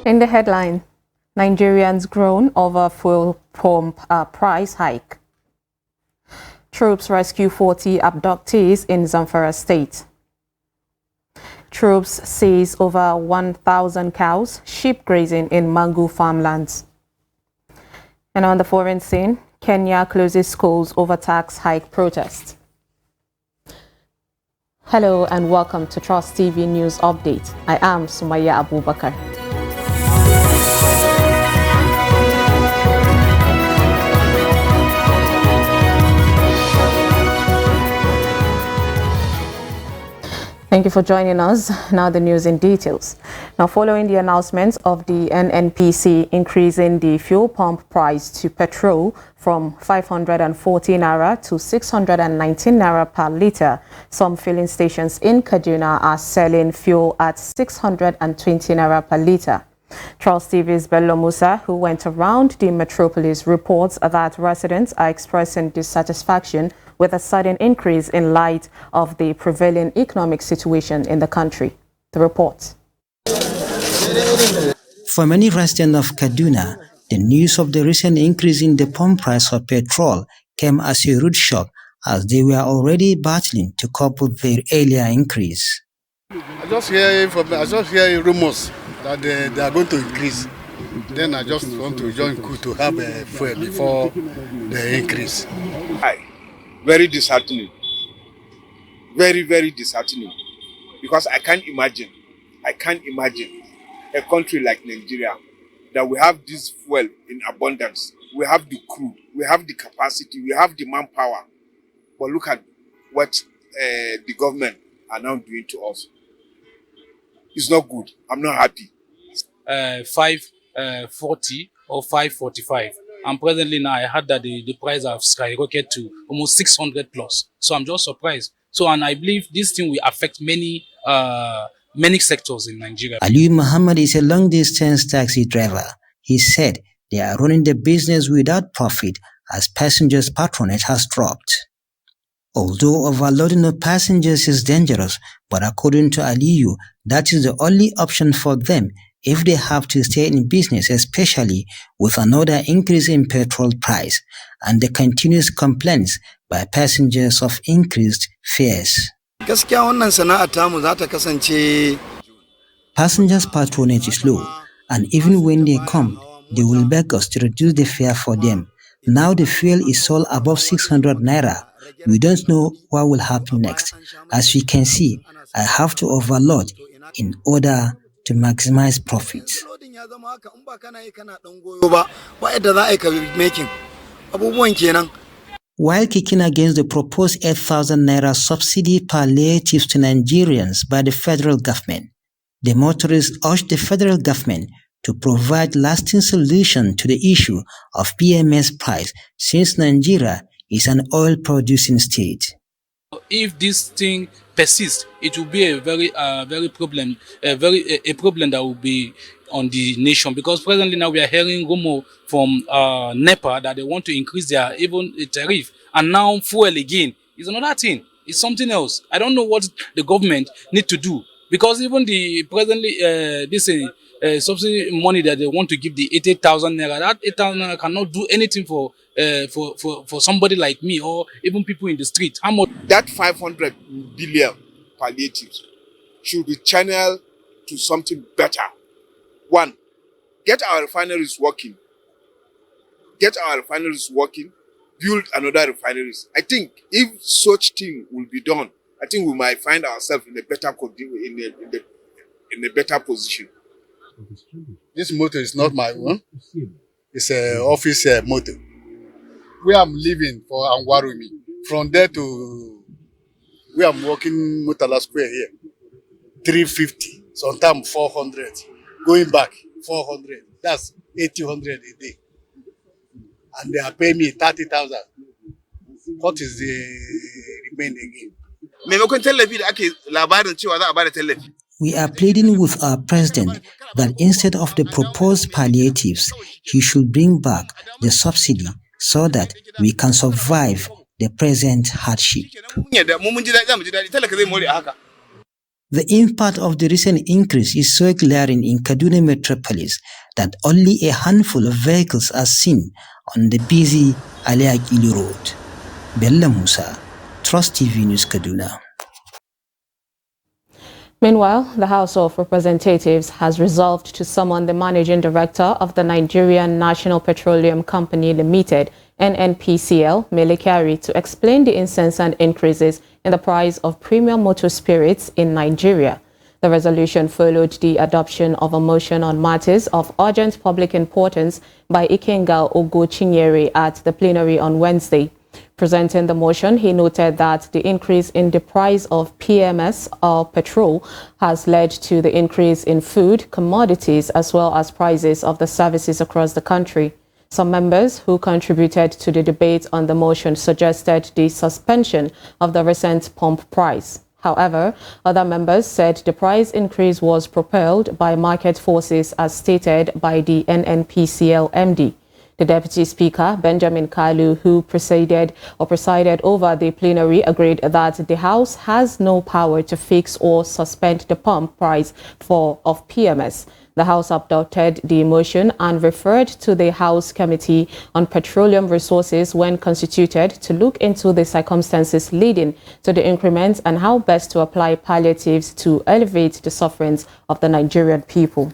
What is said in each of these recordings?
In the headline, Nigerians groan over fuel pump price hike. Troops rescue 40 abductees in Zamfara state. Troops seize over 1,000 cows, sheep grazing in Mangu farmlands. And on the foreign scene, Kenya closes schools over tax hike protest. Hello and welcome to Trust TV News Update. I am Sumaya Abubakar. Thank you for joining us. Now the news in details. Now, following the announcement of the NNPC increasing the fuel pump price to petrol from 540 naira to 619 naira per litre, some filling stations in Kaduna are selling fuel at 620 naira per litre. Trust TV's Bello Musa, who went around the metropolis, reports that residents are expressing dissatisfaction with a sudden increase in light of the prevailing economic situation in the country. The report. For many residents of Kaduna, the news of the recent increase in the pump price of petrol came as a rude shock, as they were already battling to cope with their earlier increase. I just hear rumors that they are going to increase. Then I just want to join coup to have a fuel before the increase. Very disheartening. Very, very disheartening. Because I can't imagine a country like Nigeria that we have this fuel in abundance. We have the crude, we have the capacity, we have the manpower. But look at what the government are now doing to us. It's not good. I'm not happy. 540 or 545. And presently now I heard that the price have skyrocketed to almost 600 plus. So I'm just surprised. So, and I believe this thing will affect many sectors in Nigeria. Ali Muhammad is a long-distance taxi driver. He said they are running the business without profit as passengers' patronage has dropped. Although overloading of passengers is dangerous, but according to Aliyu, that is the only option for them if they have to stay in business, especially with another increase in petrol price and the continuous complaints by passengers of increased fares. Passengers' patronage is low, and even when they come, they will beg us to reduce the fare for them. Now the fuel is sold above 600 naira. We don't know what will happen next. As we can see, I have to overload in order to maximize profits. While kicking against the proposed 8,000 naira subsidy palliatives to Nigerians by the federal government, the motorists urged the federal government to provide lasting solution to the issue of PMS price, since Nigeria is an oil-producing state. If this thing persists, it will be a problem that will be on the nation, because presently now we are hearing rumor from NEPA that they want to increase their even tariff, and now fuel again is another thing. It's something else. I don't know what the government need to do, because even the presently subsidy money that they want to give, the 80,000 naira, that 8,000 naira cannot do anything for somebody like me or even people in the street. How much? That 500 billion palliatives should be channeled to something better. One, get our refineries working. Build another refineries. I think if such thing will be done, I think we might find ourselves in a better position. This motor is not my own. It's an office motor. Where I'm living for Angwarumi. From there to where I'm working Murtala Square here, 350, sometimes 400. Going back, 400. That's 800 a day. And they are paying me 30,000. What is the remaining again? We are pleading with our president that instead of the proposed palliatives, he should bring back the subsidy so that we can survive the present hardship. The impact of the recent increase is so glaring in Kaduna metropolis that only a handful of vehicles are seen on the busy Ali Akili Road. Bella Musa, Trust TV News, Kaduna. Meanwhile, the House of Representatives has resolved to summon the Managing Director of the Nigerian National Petroleum Company Limited, NNPCL, Mele Kyari, to explain the incessant increases in the price of premium motor spirits in Nigeria. The resolution followed the adoption of a motion on matters of urgent public importance by Ikenga Ogochinyere at the plenary on Wednesday. Presenting the motion, he noted that the increase in the price of PMS or petrol has led to the increase in food, commodities, as well as prices of the services across the country. Some members who contributed to the debate on the motion suggested the suspension of the recent pump price. However, other members said the price increase was propelled by market forces as stated by the NNPCL MD. The Deputy Speaker, Benjamin Kalu, who presided over the plenary, agreed that the House has no power to fix or suspend the pump price of PMS. The House adopted the motion and referred to the House Committee on Petroleum Resources when constituted to look into the circumstances leading to the increments and how best to apply palliatives to alleviate the sufferings of the Nigerian people.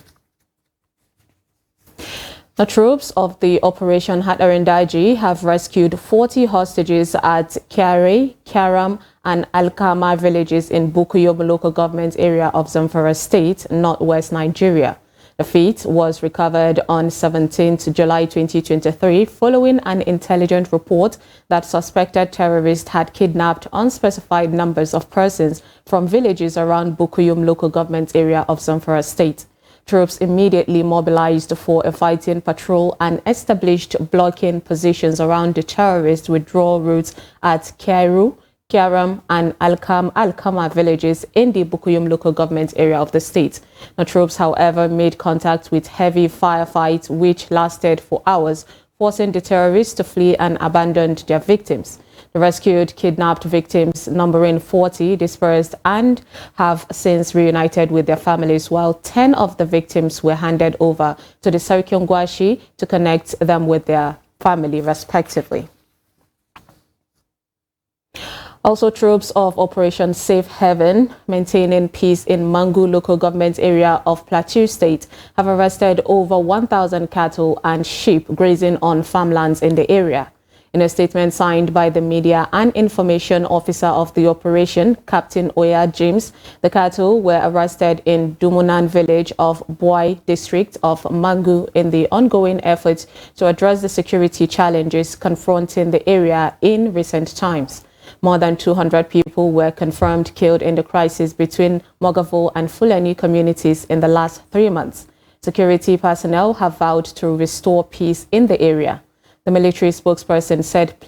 The troops of the Operation Hadarin Daji have rescued 40 hostages at Kyare, Karam, and Alkama villages in Bukuyum local government area of Zamfara State, northwest Nigeria. The feat was recovered on 17 July 2023 following an intelligent report that suspected terrorists had kidnapped unspecified numbers of persons from villages around Bukuyum local government area of Zamfara State. Troops immediately mobilized for a fighting patrol and established blocking positions around the terrorist withdrawal routes at Kairu, Karam, and Alkama villages in the Bukuyum local government area of the state. The troops, however, made contact with heavy firefights which lasted for hours, forcing the terrorists to flee and abandoned their victims. The rescued kidnapped victims, numbering 40, dispersed and have since reunited with their families, while 10 of the victims were handed over to the Sarkiongwashi to connect them with their family, respectively. Also, troops of Operation Safe Haven, maintaining peace in Mangu local government area of Plateau State, have arrested over 1,000 cattle and sheep grazing on farmlands in the area. In a statement signed by the media and information officer of the operation, Captain Oya James, the cattle were arrested in Dumunan village of Boy district of Mangu in the ongoing efforts to address the security challenges confronting the area in recent times. More than 200 people were confirmed killed in the crisis between Mogavo and Fulani communities in the last 3 months. Security personnel have vowed to restore peace in the area. The military spokesperson said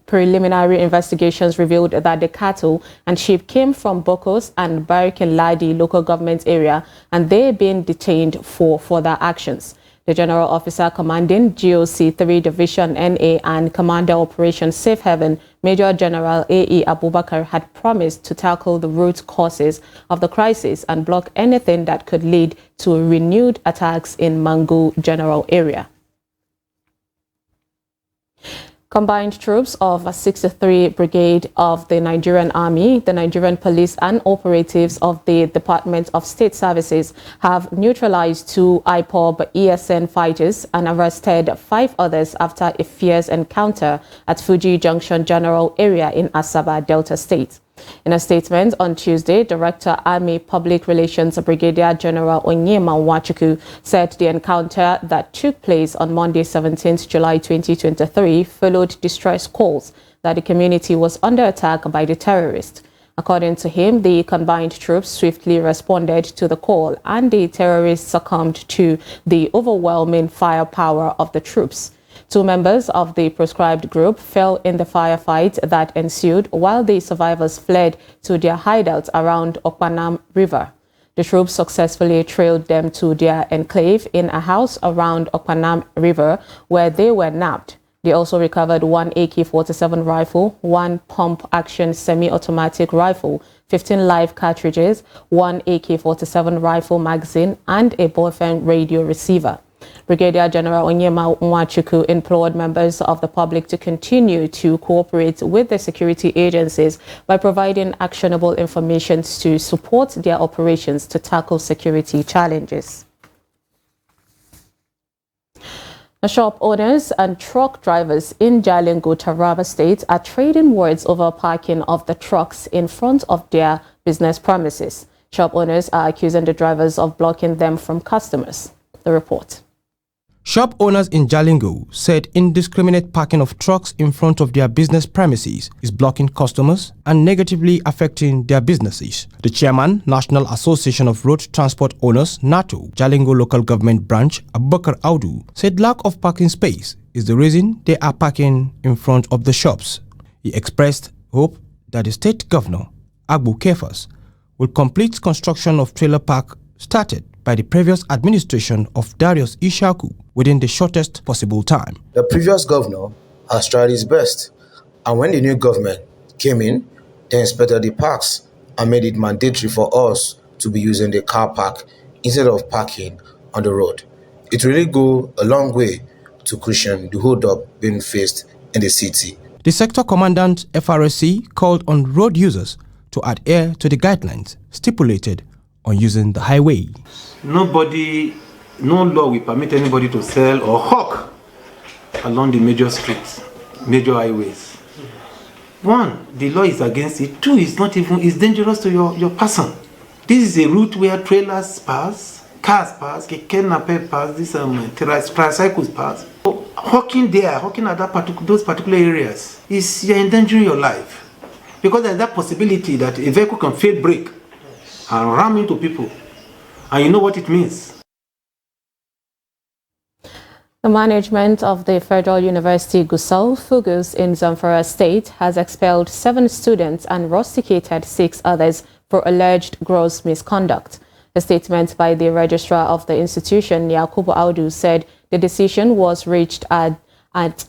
preliminary investigations revealed that the cattle and sheep came from Bokos and Barikin-Ladi local government area, and they're being detained for further actions. The General Officer commanding GOC 3 Division NA and Commander Operation Safe Haven, Major General A.E. Abubakar, had promised to tackle the root causes of the crisis and block anything that could lead to renewed attacks in Mangu general area. Combined troops of 63 Brigade of the Nigerian Army, the Nigerian Police and operatives of the Department of State Services have neutralized 2 IPOB ESN fighters and arrested 5 others after a fierce encounter at Fuji Junction General Area in Asaba, Delta State. In a statement on Tuesday, Director Army Public Relations Brigadier General Onyema Nwachukwu said the encounter that took place on Monday 17 July 2023 followed distress calls that the community was under attack by the terrorists. According to him, the combined troops swiftly responded to the call and the terrorists succumbed to the overwhelming firepower of the troops. 2 members of the proscribed group fell in the firefight that ensued while the survivors fled to their hideouts around Okpanam River. The troops successfully trailed them to their enclave in a house around Okpanam River where they were nabbed. They also recovered one AK-47 rifle, one pump-action semi-automatic rifle, 15 live cartridges, one AK-47 rifle magazine, and a boyfriend radio receiver. Brigadier General Onyema Nwachukwu implored members of the public to continue to cooperate with the security agencies by providing actionable information to support their operations to tackle security challenges. The shop owners and truck drivers in Jalingo, Taraba State are trading words over parking of the trucks in front of their business premises. Shop owners are accusing the drivers of blocking them from customers. The report. Shop owners in Jalingo said indiscriminate parking of trucks in front of their business premises is blocking customers and negatively affecting their businesses. The chairman, National Association of Road Transport Owners, NATO, Jalingo Local Government Branch, Abubakar Audu, said lack of parking space is the reason they are parking in front of the shops. He expressed hope that the state governor, Agbu Kefas, will complete construction of trailer park started by the previous administration of Darius Ishaku within the shortest possible time. The previous governor has tried his best, and when the new government came in, they inspected the parks and made it mandatory for us to be using the car park instead of parking on the road. It really go a long way to cushion the hold-up being faced in the city. The sector commandant FRSC called on road users to adhere to the guidelines stipulated on using the highway. No law will permit anybody to sell or hawk along the major streets, major highways. One, the law is against it. Two, it's dangerous to your person. This is a route where trailers pass, cars pass, keke napep pass, tricycles pass. So, hawking at those particular areas you're endangering your life, because there's that possibility that a vehicle can fail brake and ram into people, and you know what it means. The management of the Federal University Gusau Fugus in Zamfara State has expelled 7 students and rusticated 6 others for alleged gross misconduct. A statement by the registrar of the institution, Yakubu Audu, said the decision was reached at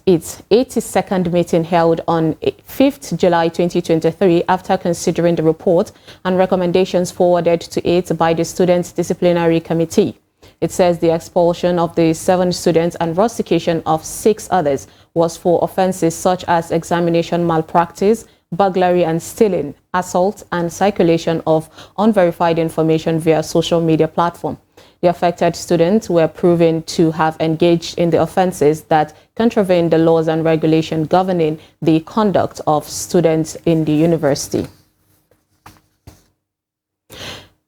its 82nd meeting held on 5th July 2023 after considering the report and recommendations forwarded to it by the Students' Disciplinary Committee. It says the expulsion of the 7 students and rustication of 6 others was for offences such as examination malpractice, burglary and stealing, assault and circulation of unverified information via social media platform. The affected students were proven to have engaged in the offences that contravene the laws and regulations governing the conduct of students in the university.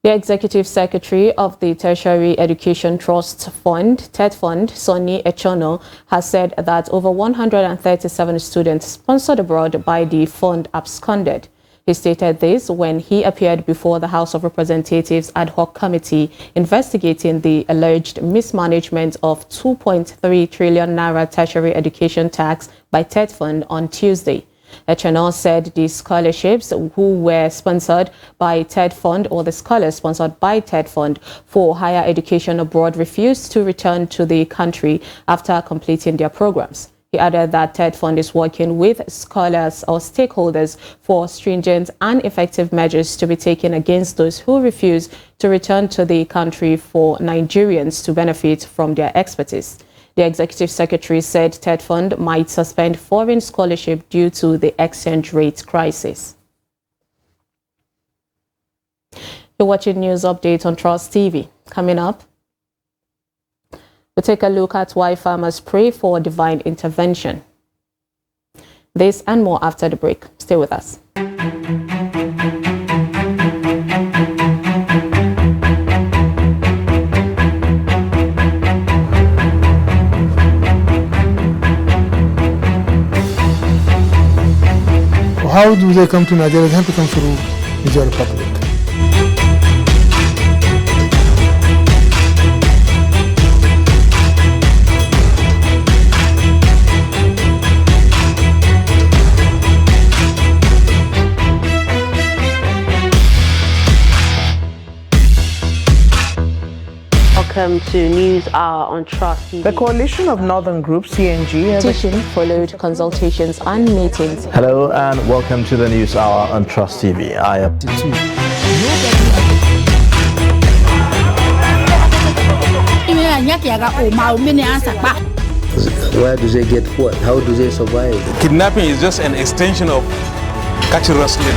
The Executive Secretary of the Tertiary Education Trust Fund, TED Fund, Sonny Echono, has said that over 137 students sponsored abroad by the fund absconded. He stated this when he appeared before the House of Representatives Ad Hoc Committee investigating the alleged mismanagement of 2.3 trillion naira tertiary education tax by TED Fund on Tuesday. Echono said the scholarships who were sponsored by TED Fund or the scholars sponsored by TED Fund for higher education abroad refused to return to the country after completing their programs. He added that TED Fund is working with scholars or stakeholders for stringent and effective measures to be taken against those who refuse to return to the country for Nigerians to benefit from their expertise. The Executive Secretary said TED Fund might suspend foreign scholarship due to the exchange rate crisis. You're watching News Update on Trust TV. Coming up, we'll take a look at why farmers pray for divine intervention. This and more after the break. Stay with us. How do they come to Nigeria? They have to come through Niger Republic. welcome to News Hour on Trust TV. The Coalition of Northern Group, CNG, Petition followed consultations and meetings. Hello and welcome to the News Hour on Trust TV. I am Where do they get what? How do they survive? Kidnapping is just an extension of catch rustling.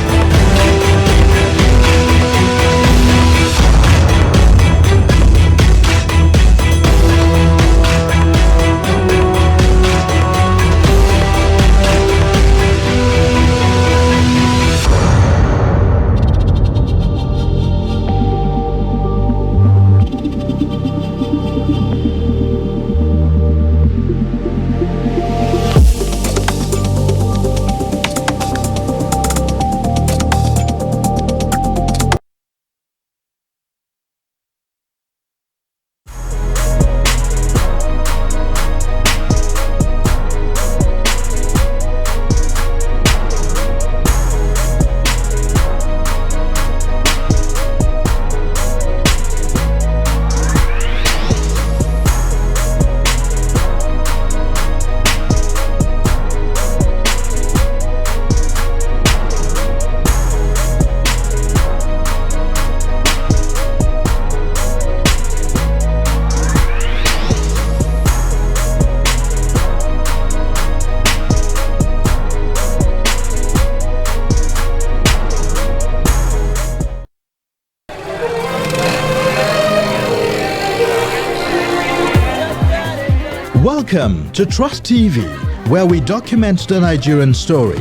Welcome to Trust TV, where we document the Nigerian story.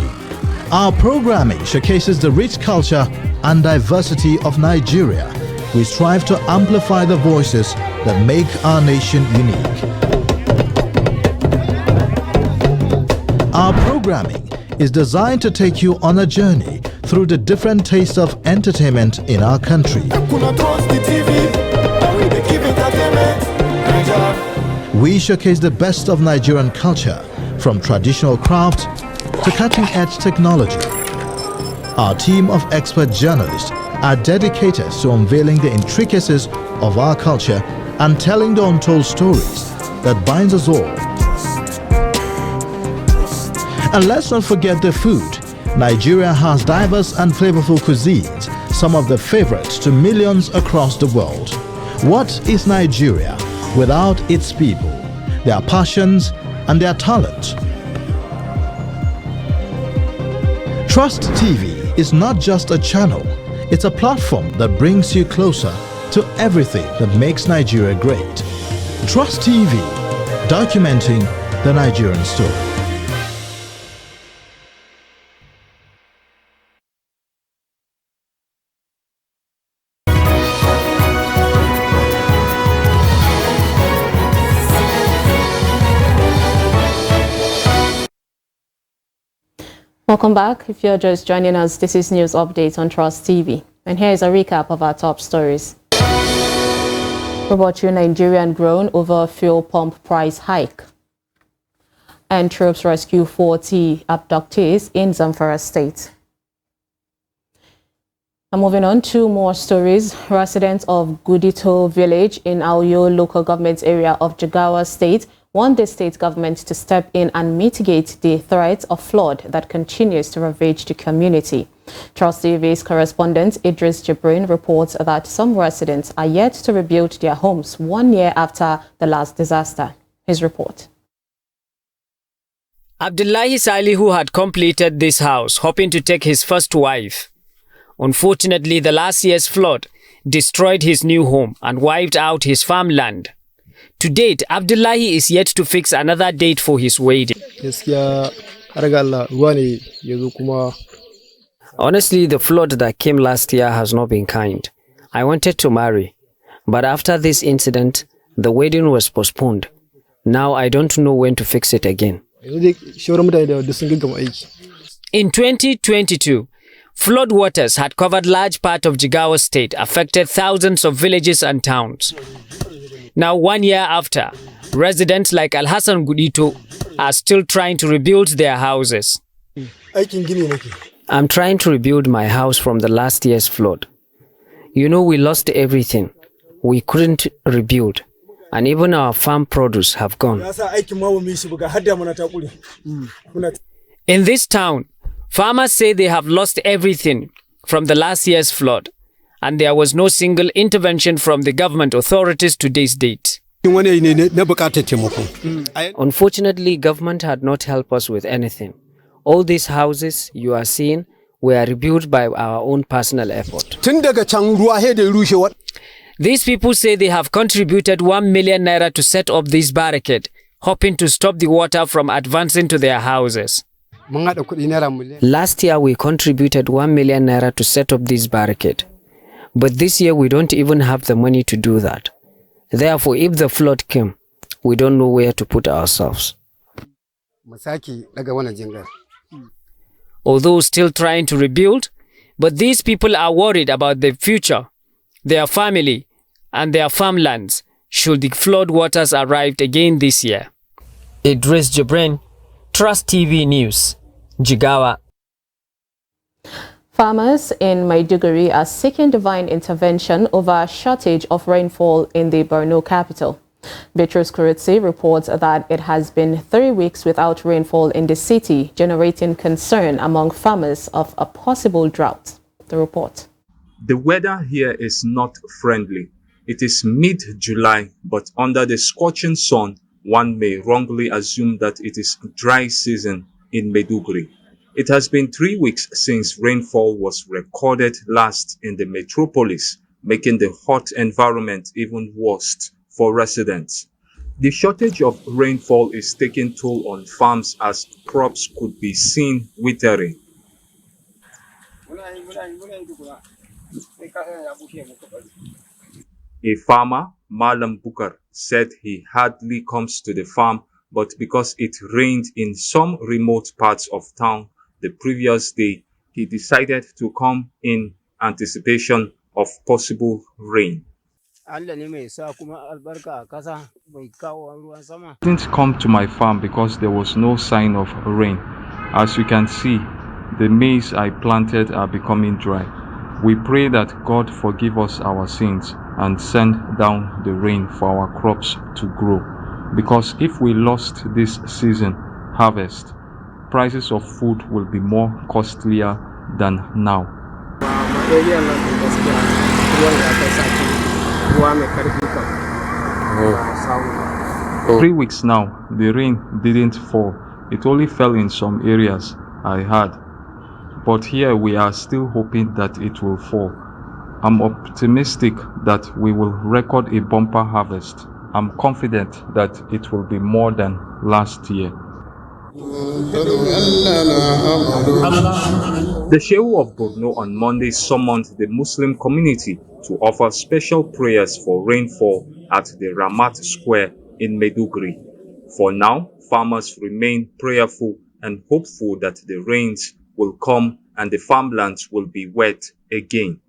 Our programming showcases the rich culture and diversity of Nigeria. We strive to amplify the voices that make our nation unique. Our programming is designed to take you on a journey through the different tastes of entertainment in our country. We showcase the best of Nigerian culture, from traditional craft to cutting-edge technology. Our team of expert journalists are dedicated to unveiling the intricacies of our culture and telling the untold stories that binds us all. And let's not forget the food. Nigeria has diverse and flavorful cuisines, some of the favorites to millions across the world. What is Nigeria without its people, their passions and their talent? Trust TV is not just a channel, it's a platform that brings you closer to everything that makes Nigeria great. Trust TV, documenting the Nigerian story. Welcome back. If you're just joining us, this is News Update on Trust TV. And here is a recap of our top stories. Robot Nigerian groan over fuel pump price hike. And troops rescue 40 abductees in Zamfara State. And moving on to more stories. Residents of Gudito village in Auyo local government area of Jigawa State want the state government to step in and mitigate the threat of flood that continues to ravage the community. Trust TV's correspondent Idris Jibrin reports that some residents are yet to rebuild their homes 1 year after the last disaster. His report. Abdullahi Salihu had completed this house, hoping to take his first wife. Unfortunately, the last year's flood destroyed his new home and wiped out his farmland. To date, Abdullahi is yet to fix another date for his wedding. Honestly, the flood that came last year has not been kind. I wanted to marry, but after this incident, the wedding was postponed. Now I don't know when to fix it again. In 2022, flood waters had covered large part of Jigawa State, affected thousands of villages and towns. Now 1 year after, residents like Alhassan Gudito are still trying to rebuild their houses. I'm trying to rebuild my house from the last year's flood. You know, we lost everything. We couldn't rebuild. and even our farm produce have gone. In this town, farmers say they have lost everything from the last year's flood, and there was no single intervention from the government authorities to this date. Unfortunately, government had not helped us with anything. All these houses you are seeing were rebuilt by our own personal effort. These people say they have contributed 1 million naira to set up this barricade, hoping to stop the water from advancing to their houses. Last year we contributed 1 million naira to set up this barricade. But this year we don't even have the money to do that. Therefore, if the flood came, we don't know where to put ourselves. Although still trying to rebuild, but these people are worried about their future, their family, and their farmlands should the flood waters arrive again this year. Idris Jibrin, Trust TV News, Jigawa. Farmers in Maiduguri are seeking divine intervention over a shortage of rainfall in the Borno capital. Beatrice Kuritsi reports that it has been 3 weeks without rainfall in the city, generating concern among farmers of a possible drought. The report. The weather here is not friendly. It is mid-July, but under the scorching sun, one may wrongly assume that it is dry season in Maiduguri. It has been 3 weeks since rainfall was recorded last in the metropolis, making the hot environment even worse for residents. The shortage of rainfall is taking toll on farms as crops could be seen withering. A farmer, Malam Bukar, said he hardly comes to the farm, but because it rained in some remote parts of town the previous day, he decided to come in anticipation of possible rain. Didn't come to my farm because there was no sign of rain. As you can see, the maize I planted are becoming dry. We pray that God forgive us our sins and send down the rain for our crops to grow. Because if we lost this season harvest, prices of food will be more costlier than now. 3 weeks now, the rain didn't fall. It only fell in some areas I had. But here we are still hoping that it will fall. I'm optimistic that we will record a bumper harvest. I'm confident that it will be more than last year. The Shehu of Borno on Monday summoned the Muslim community to offer special prayers for rainfall at the Ramat Square in Maiduguri. For now, farmers remain prayerful and hopeful that the rains will come and the farmlands will be wet again.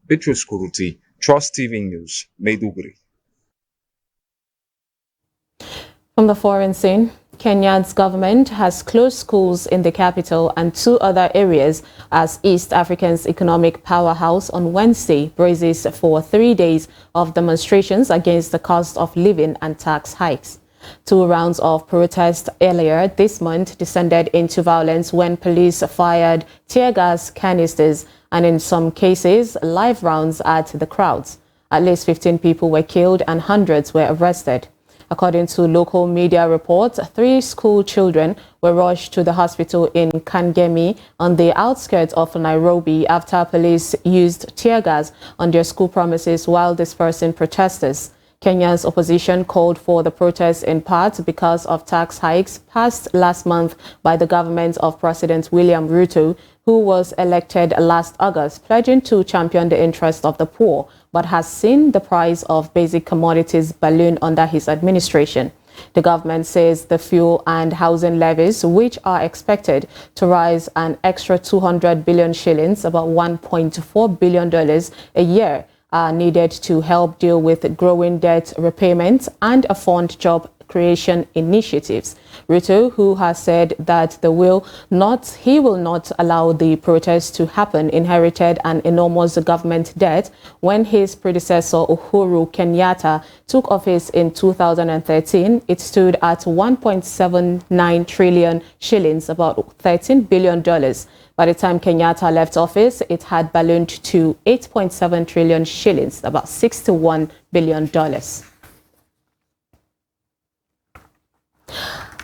Beatrice Kuruti, Trust TV News, Maiduguri. From the foreign scene, Kenya's government has closed schools in the capital and 2 other areas as East Africa's economic powerhouse on Wednesday braces for 3 days of demonstrations against the cost of living and tax hikes. 2 rounds of protest earlier this month descended into violence when police fired tear gas canisters and in some cases live rounds at the crowds. At least 15 people were killed and hundreds were arrested. According to local media reports, 3 school children were rushed to the hospital in Kangemi on the outskirts of Nairobi after police used tear gas on their school premises while dispersing protesters. Kenya's opposition called for the protests in part because of tax hikes passed last month by the government of President William Ruto, who was elected last August, pledging to champion the interests of the poor, but has seen the price of basic commodities balloon under his administration. The government says the fuel and housing levies, which are expected to rise an extra 200 billion shillings, about $1.4 billion a year, are needed to help deal with growing debt repayments and fund job creation initiatives. Ruto, who has said that he will not allow the protest to happen, inherited an enormous government debt when his predecessor Uhuru Kenyatta took office in 2013. It stood at 1.79 trillion shillings, about $13 billion. By the time Kenyatta left office, it had ballooned to 8.7 trillion shillings, about $61 billion.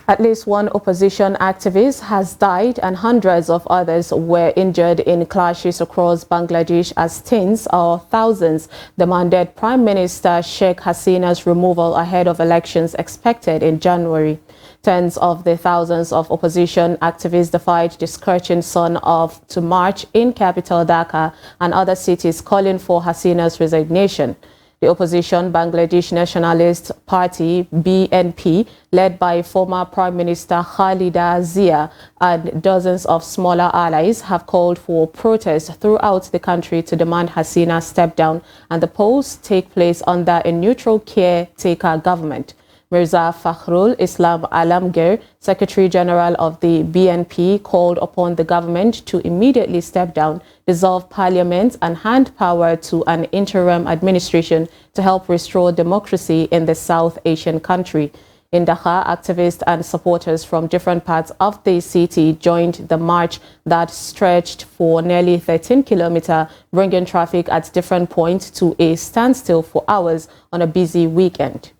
At least one opposition activist has died and hundreds of others were injured in clashes across Bangladesh as tens or thousands demanded Prime Minister Sheikh Hasina's removal ahead of elections expected in January. Tens of the thousands of opposition activists defied the scorching sun to march in capital Dhaka and other cities calling for Hasina's resignation. The opposition Bangladesh Nationalist Party, BNP, led by former Prime Minister Khalida Zia and dozens of smaller allies, have called for protests throughout the country to demand Hasina step down and the polls take place under a neutral caretaker government. Mirza Fakhrul Islam Alamgir, Secretary General of the BNP, called upon the government to immediately step down, dissolve parliament and hand power to an interim administration to help restore democracy in the South Asian country. In Dhaka, activists and supporters from different parts of the city joined the march that stretched for nearly 13 kilometers, bringing traffic at different points to a standstill for hours on a busy weekend.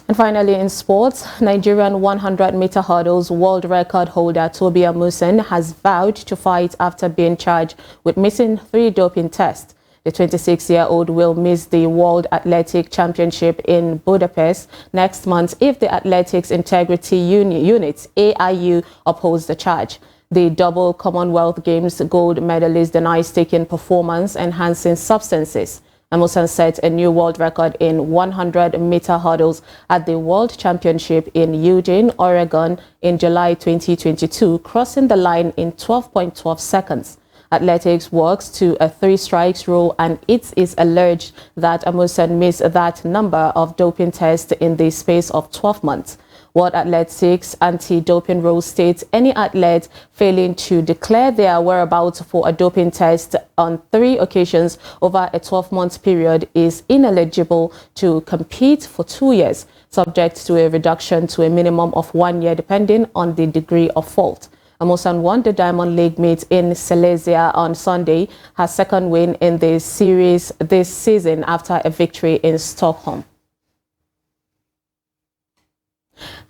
And finally, in sports, Nigerian 100-meter hurdles world record holder Tobi Amusan has vowed to fight after being charged with missing 3 doping tests. The 26-year-old will miss the World Athletic Championship in Budapest next month if the Athletics Integrity Unit, AIU, upholds the charge. The double Commonwealth Games gold medalist denies taking performance-enhancing substances. Amusan set a new world record in 100-meter hurdles at the World Championship in Eugene, Oregon in July 2022, crossing the line in 12.12 seconds. Athletics works to a 3-strikes rule, and it is alleged that Amusan missed that number of doping tests in the space of 12 months. World Athletics anti-doping rule states any athlete failing to declare their whereabouts for a doping test on 3 occasions over a 12-month period is ineligible to compete for 2 years, subject to a reduction to a minimum of 1 year depending on the degree of fault. Amusan won the Diamond League meet in Silesia on Sunday, her second win in the series this season after a victory in Stockholm.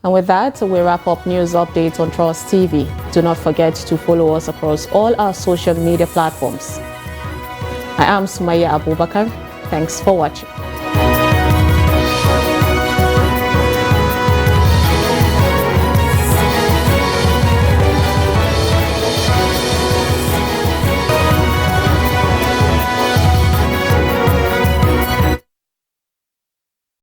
And with that, we wrap up news updates on Trust TV. Do not forget to follow us across all our social media platforms. I am Sumaya Abubakar. Thanks for watching.